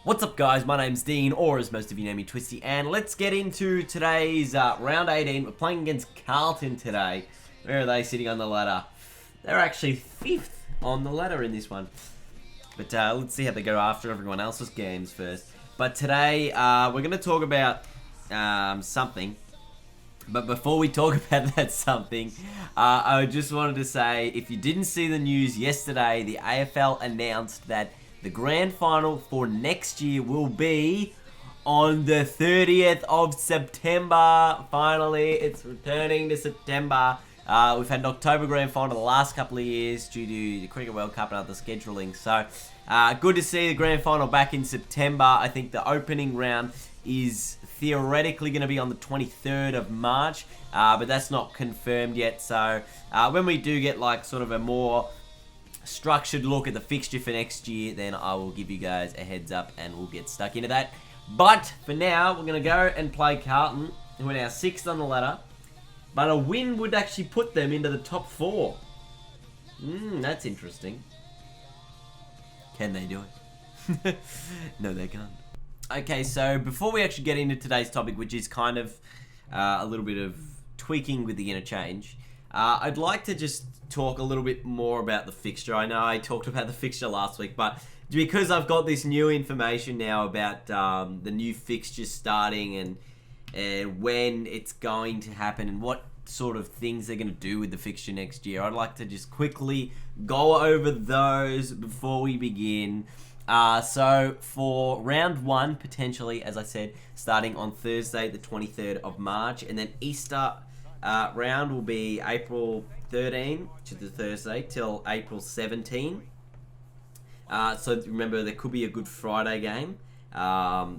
What's up, guys? My name's Dean, or as most of you know me, Twisty, and let's get into today's round 18. We're playing against Carlton today. Where are they sitting on the ladder? They're actually 5th on the ladder in this one. But let's see how they go after everyone else's games first. But today, we're going to talk about something. But before we talk about that something, I just wanted to say, if you didn't see the news yesterday, the AFL announced that the grand final for next year will be on the 30th of September. Finally, it's returning to September. We've had an October grand final the last couple of years due to the Cricket World Cup and other scheduling. So, good to see the grand final back in September. I think the opening round is theoretically going to be on the 23rd of March, but that's not confirmed yet. So, when we do get like sort of a more structured look at the fixture for next year, then I will give you guys a heads up and we'll get stuck into that. But for now, we're going to go and play Carlton, who are now 6th on the ladder. But a win would actually put them into the top 4. That's interesting. Can they do it? No, they can't. Okay, so before we actually get into today's topic, which is kind of a little bit of tweaking with the interchange, I'd like to just talk a little bit more about the fixture. I know I talked about the fixture last week, but because I've got this new information now about the new fixtures starting and when it's going to happen and what sort of things they're going to do with the fixture next year, I'd like to just quickly go over those before we begin. So for round 1, potentially, as I said, starting on Thursday, the 23rd of March, and then Easter round will be April 13, which is the Thursday, till April 17. So remember, there could be a Good Friday game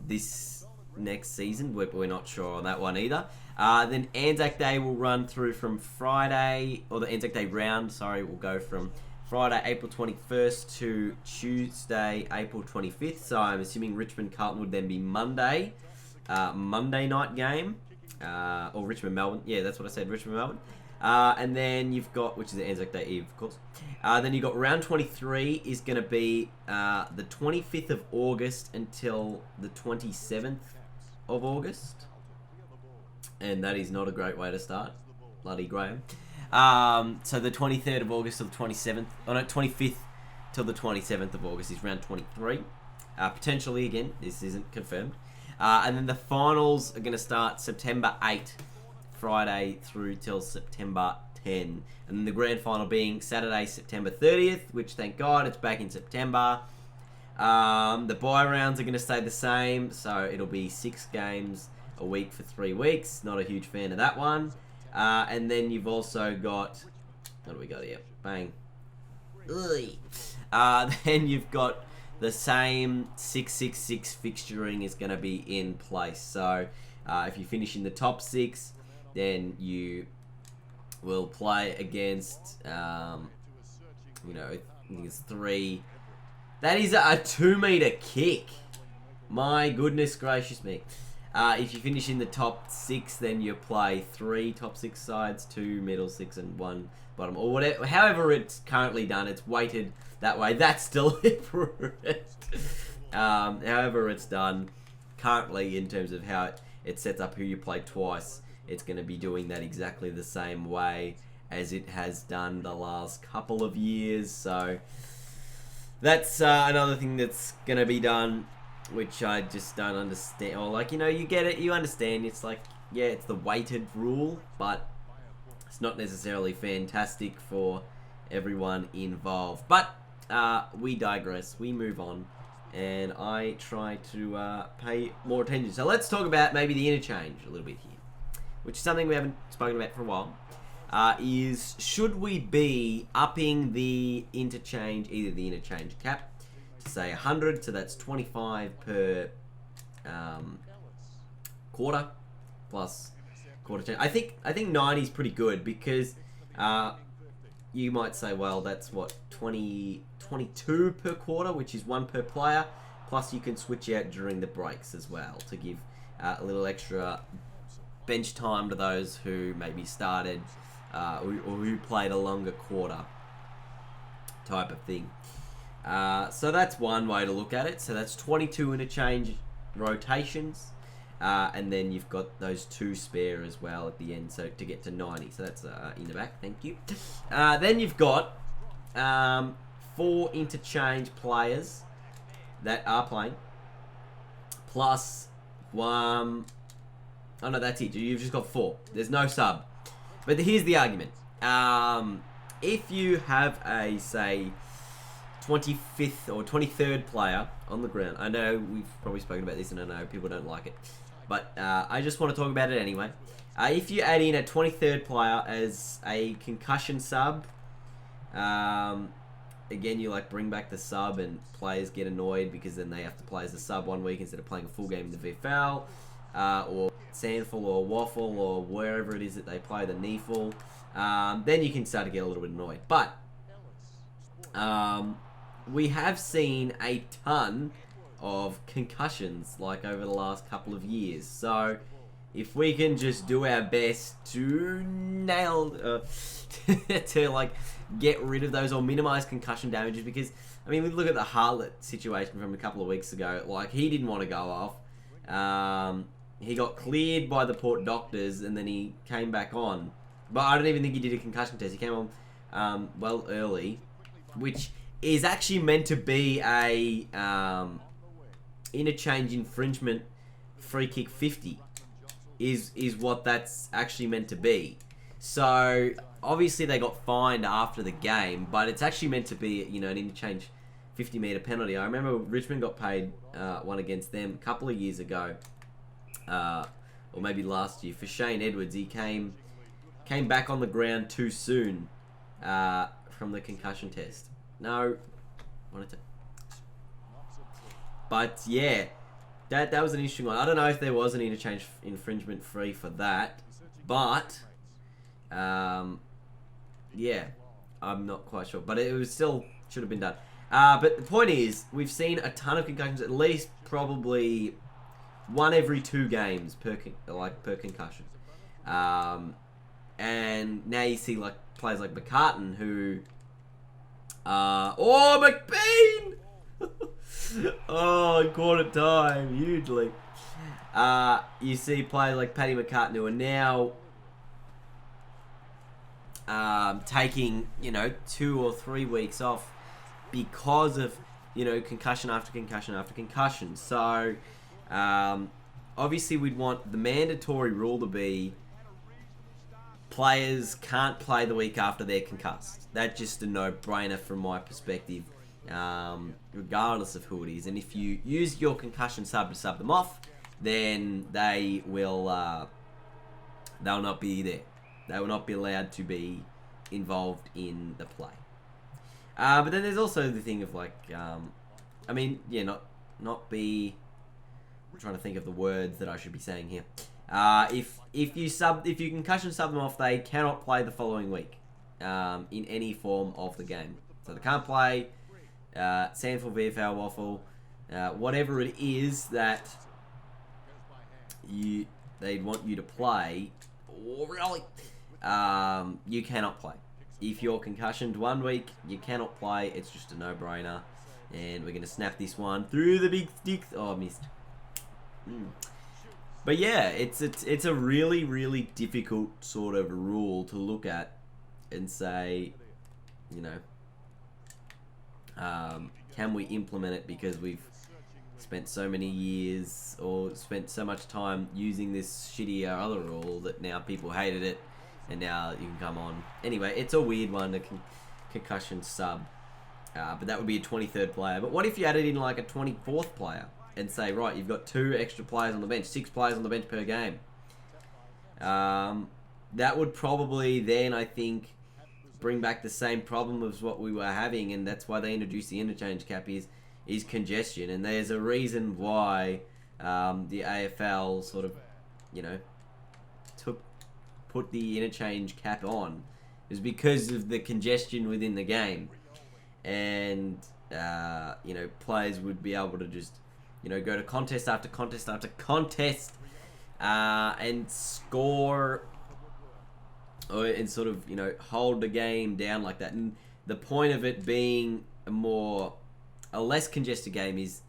this next season. We're not sure on that one either. Then Anzac Day will run through from Friday, or the Anzac Day round, sorry, will go from Friday, April 21st to Tuesday, April 25th. So I'm assuming Richmond Carlton would then be Monday night game. Or Richmond Melbourne. Yeah, that's what I said, Richmond Melbourne. And then you've got, which is the Anzac Day Eve, of course. Then you've got round 23 is going to be the 25th of August until the 27th of August. And that is not a great way to start. Bloody Graham. So the 23rd of August till the 27th, oh no, 25th till the 27th of August is round 23. Potentially, again, this isn't confirmed. And then the finals are going to start September 8, Friday through till September 10. And then the grand final being Saturday, September 30th, which thank God it's back in September. The bye rounds are going to stay the same, so it'll be 6 games a week for 3 weeks. Not a huge fan of that one. And then you've also got, what do we got here? Bang. Then you've got the same 6-6-6 fixturing is going to be in place. So if you finish in the top 6, then you will play against, I think it's 3. That is a 2-meter kick. My goodness gracious me. If you finish in the top 6, then you play 3 top 6 sides, 2 middle 6, and 1 bottom, or whatever. However it's currently done, it's weighted that way. That's still incorrect. However it's done currently in terms of how it sets up who you play twice, it's going to be doing that exactly the same way as it has done the last couple of years. So that's another thing that's going to be done, which I just don't understand. Or like, you get it, you understand. It's like, yeah, it's the weighted rule, but it's not necessarily fantastic for everyone involved. But we digress. We move on, and I try to pay more attention. So let's talk about maybe the interchange a little bit here, which is something we haven't spoken about for a while. Is should we be upping the interchange, either the interchange cap, say 100, so that's 25 per quarter plus quarter change. I think 90 is pretty good because you might say, well, that's what 22 per quarter, which is 1 per player, plus you can switch out during the breaks as well to give a little extra bench time to those who maybe started or who played a longer quarter type of thing. So that's one way to look at it. So that's 22 interchange rotations. And then you've got those 2 spare as well at the end, so to get to 90. So that's in the back, thank you. Then you've got 4 interchange players that are playing, plus 1... Oh no, that's it. You've just got 4. There's no sub. But here's the argument. If you have a, say, 25th or 23rd player on the ground, I know we've probably spoken about this and I know people don't like it, but I just want to talk about it anyway. If you add in a 23rd player as a concussion sub, again, you like bring back the sub and players get annoyed because then they have to play as a sub 1 week instead of playing a full game in the VFL, or Sandful or Waffle or wherever it is that they play the Neeful. Then you can start to get a little bit annoyed. But we have seen a ton of concussions like over the last couple of years. So if we can just do our best to nail to like get rid of those or minimize concussion damages, because I mean, we look at the Harlot situation from a couple of weeks ago. Like, he didn't want to go off. He got cleared by the Port doctors and then he came back on. But I don't even think he did a concussion test. He came on well early, which is actually meant to be a interchange infringement free kick 50 is what that's actually meant to be. So obviously they got fined after the game, but it's actually meant to be, you know, an interchange 50-meter penalty. I remember Richmond got paid one against them a couple of years ago, or maybe last year, for Shane Edwards. He came back on the ground too soon from the concussion test. No, wanted to. But yeah, that was an interesting one. I don't know if there was an interchange infringement free for that, but yeah, I'm not quite sure. But it was still should have been done. But the point is, we've seen a ton of concussions, at least probably 1 every 2 games per concussion. And now you see like players like McCartan who McBean! Oh, quarter time, hugely. You see players like Paddy McCartan who are now taking, 2 or 3 weeks off because of, concussion after concussion after concussion. So, obviously we'd want the mandatory rule to be players can't play the week after they're concussed. That's just a no-brainer from my perspective, regardless of who it is. And if you use your concussion sub to sub them off, then they will, they'll not be there. They will not be allowed to be involved in the play. But then there's also the thing of like, not be. I'm trying to think of the words that I should be saying here. If you concussion sub them off, they cannot play the following week, in any form of the game. So they can't play Sandful, VFL, Waffle, whatever it is that they'd want you to play. Really, you cannot play. If you're concussioned 1 week, you cannot play. It's just a no-brainer. And we're going to snap this one through the big stick. Oh, I missed. But yeah, it's a really, really difficult sort of rule to look at and say, can we implement it, because we've spent so many years or spent so much time using this shitty other rule that now people hated it and now you can come on. Anyway, it's a weird one, the concussion sub. But that would be a 23rd player. But what if you added in like a 24th player and say, right, you've got 2 extra players on the bench, 6 players on the bench per game? That would probably then, I think, bring back the same problem as what we were having, and that's why they introduced the interchange cap is congestion. And there's a reason why the AFL sort of, put the interchange cap on, is because of the congestion within the game. And, players would be able to just, go to contest after contest after contest and score and sort of, hold the game down like that. And the point of it being a more a less congested game is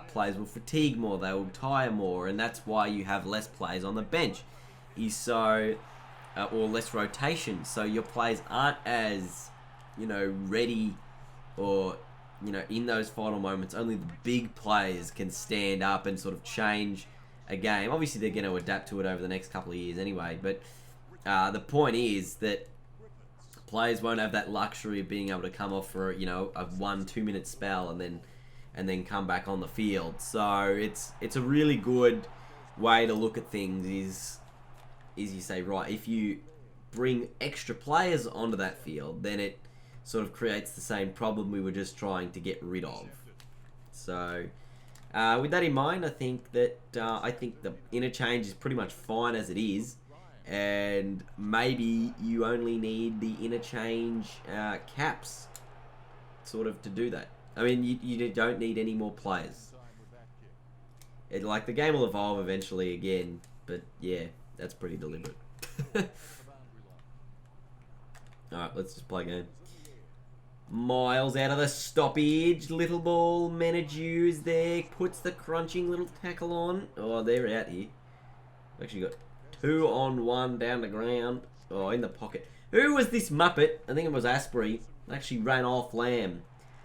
players will fatigue more, they will tire more, and that's why you have less players on the bench. Or less rotation, so your players aren't as, ready, or, in those final moments. Only the big players can stand up and sort of change a game. Obviously, they're going to adapt to it over the next couple of years anyway, but the point is that players won't have that luxury of being able to come off for, a 1-2 minute spell and then come back on the field. So it's a really good way to look at things is you say, right, if you bring extra players onto that field, then it sort of creates the same problem we were just trying to get rid of. So with that in mind, I think the interchange is pretty much fine as it is, and maybe you only need the interchange caps sort of to do that. I mean, you don't need any more players. The game will evolve eventually again, but yeah, that's pretty deliberate. Alright, let's just play a game. Miles out of the stoppage. Little ball. Menadew's there. Puts the crunching little tackle on. Oh, they're out here. Actually got 2-on-1 down the ground. Oh, in the pocket. Who was this Muppet? I think it was Asprey. Actually ran off Lamb.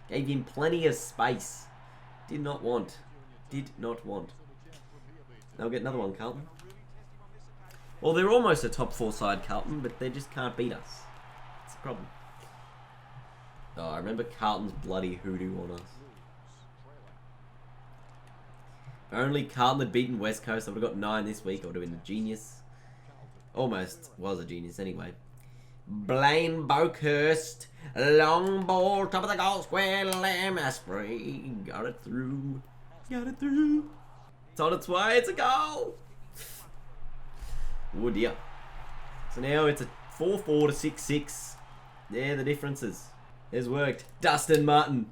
Gave him plenty of space. Did not want. They'll get another one, Carlton. Well, they're almost a top 4 side, Carlton, but they just can't beat us. It's a problem. Oh, I remember Carlton's bloody hoodoo on us. If only Carlton had beaten West Coast, I would have got 9 this week. I would have been a genius. Almost was a genius anyway. Blaine Boakhurst. Long ball, top of the goal square. Lamb Asprey. Got it through. It's on its way. It's a goal. Oh dear. So now it's a 4-4 to 6-6. There, the differences. It's worked. Dustin Martin.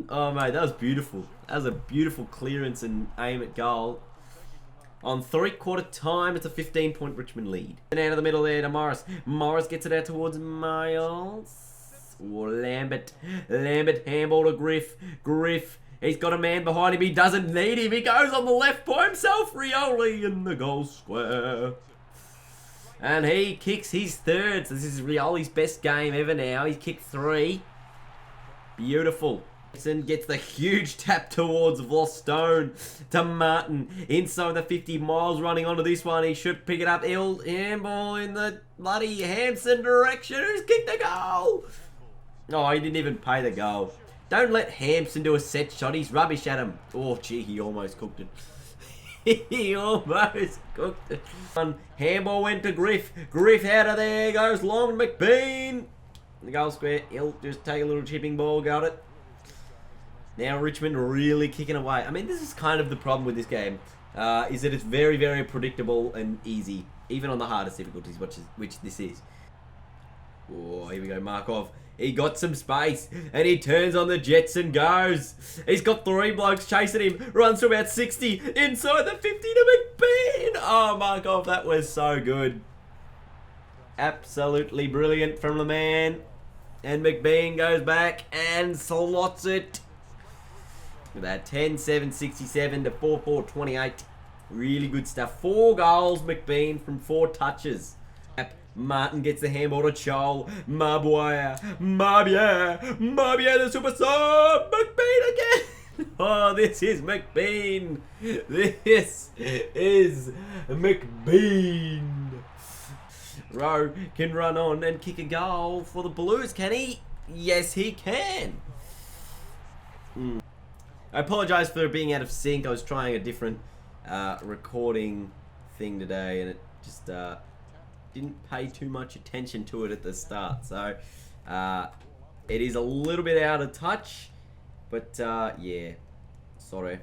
Oh, mate, that was beautiful. That was a beautiful clearance and aim at goal. On 3/4 time, it's a 15-point Richmond lead. And out of the middle there to Morris. Morris gets it out towards Miles. Oh, Lambert. Handball to Griff. He's got a man behind him. He doesn't need him. He goes on the left by himself. Rioli in the goal square. And he kicks his third. So this is Rioli's best game ever now. He's kicked 3. Beautiful. Gets the huge tap towards Vostone to Martin. Inside the 50. Miles running onto this one. He should pick it up. Handball in the bloody Hampson direction. Who's kicked the goal? Oh, he didn't even pay the goal. Don't let Hampson do a set shot. He's rubbish at him. Oh, gee, he almost cooked it. He almost cooked it. Handball went to Griff. Griff out of there. Goes long to McBean. The goal square. He'll just take a little chipping ball. Got it. Now Richmond really kicking away. I mean, this is kind of the problem with this game. Is that it's very, very predictable and easy. Even on the hardest difficulties, which this is. Oh, here we go. Markov. He got some space, and he turns on the Jets and goes. He's got 3 blokes chasing him. Runs to about 60. Inside the 50 to McBean. Oh, Markov, that was so good. Absolutely brilliant from the man. And McBean goes back and slots it. Look at that. 10-7-67 to 4-4-28. Really good stuff. 4 goals, McBean, from 4 touches. Martin gets the handball to Chol. Mabuaya, the super sub. McBean again. Oh, this is McBean. This is McBean. Rowe can run on and kick a goal for the Blues, can he? Yes, he can. I apologise for being out of sync. I was trying a different recording thing today, and it just didn't pay too much attention to it at the start. So it is a little bit out of touch, but yeah, sorry.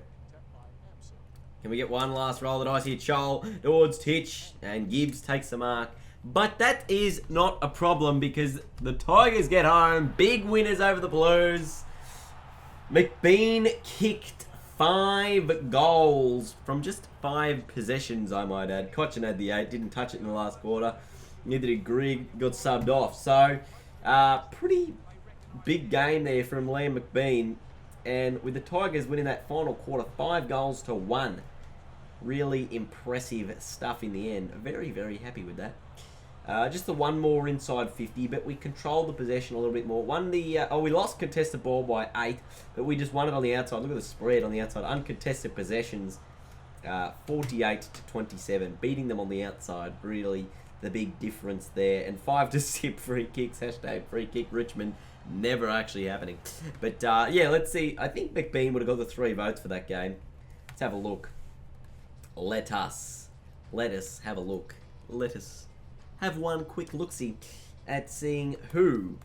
Can we get one last roll of the dice here? Chol towards Titch, and Gibbs takes the mark. But that is not a problem because the Tigers get home. Big winners over the Blues. McBean kicked 5 goals from just 5 possessions, I might add. Cochin had the 8, didn't touch it in the last quarter. Neither did Grigg, got subbed off. So, pretty big game there from Liam McBean. And with the Tigers winning that final quarter, 5 goals to 1. Really impressive stuff in the end. Very, very happy with that. Just the one more inside 50, but we controlled the possession a little bit more. We lost contested ball by 8, but we just won it on the outside. Look at the spread on the outside. Uncontested possessions, 48 to 27, beating them on the outside. Really the big difference there. And 5 to 6 free kicks. # free kick Richmond. Never actually happening. But yeah, let's see. I think McBean would have got the 3 votes for that game. Let's have a look. Let us have a look. Let us have one quick look-see at seeing who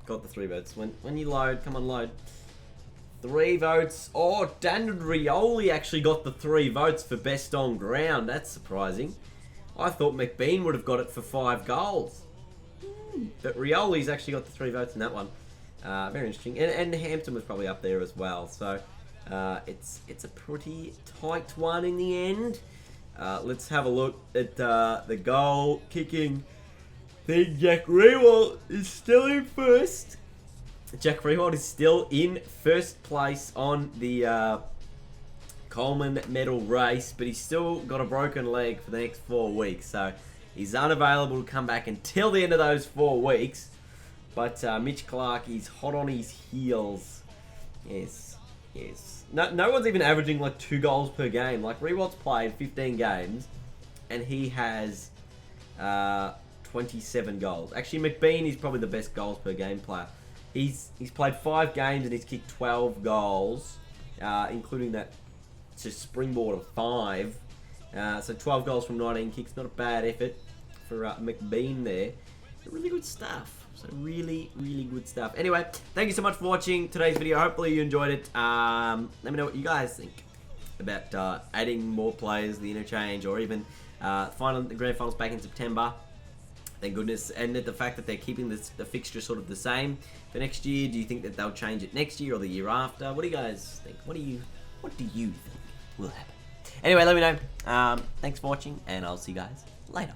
got the 3 votes. When you load, come on, load. 3 votes. Oh, Daniel Rioli actually got the 3 votes for best on ground. That's surprising. I thought McBean would have got it for 5 goals. But Rioli's actually got the 3 votes in that one. Very interesting. And Hampton was probably up there as well. So it's a pretty tight one in the end. Let's have a look at the goal kicking thing. Jack Riewoldt is still in first. Jack Riewoldt is still in first place on the Coleman medal race, but he's still got a broken leg for the next 4 weeks, so he's unavailable to come back until the end of those 4 weeks. But Mitch Clark is hot on his heels. Yes. No one's even averaging like 2 goals per game. Like Riewoldt's played 15 games, and he has 27 goals. Actually, McBean is probably the best goals per game player. He's played 5 games and he's kicked 12 goals, including that just springboard of 5. So 12 goals from 19 kicks. Not a bad effort for McBean there. Really good stuff. So really, really good stuff. Anyway, thank you so much for watching today's video. Hopefully you enjoyed it. Let me know what you guys think about adding more players, the interchange, or even the grand finals back in September. Thank goodness. And the fact that they're keeping the fixture sort of the same for next year. Do you think that they'll change it next year or the year after? What do you guys think? What do you think will happen? Anyway, let me know. Thanks for watching, and I'll see you guys later.